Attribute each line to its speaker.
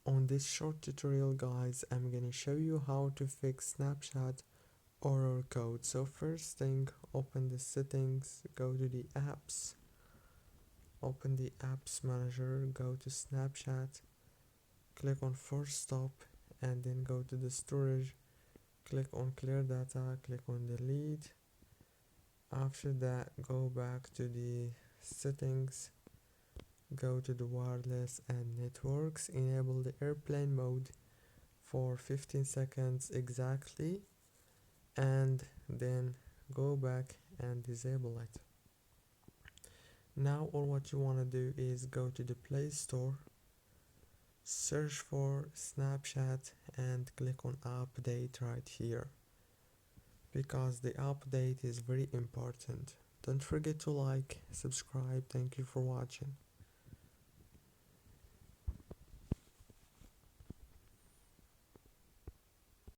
Speaker 1: On this short tutorial guys, I'm gonna show you how to fix Snapchat error code. So first thing, open the settings, go to the apps, open the apps manager, go to Snapchat, click on force stop, and then go to the storage, click on clear data, click on delete. After that, go back to the settings, go to the wireless and networks, enable the airplane mode for 15 seconds exactly, and then go back and disable it. Now all what you want to do is go to the Play Store, search for Snapchat and click on update right here, because the update is very important. Don't forget to like, subscribe. Thank you for watching.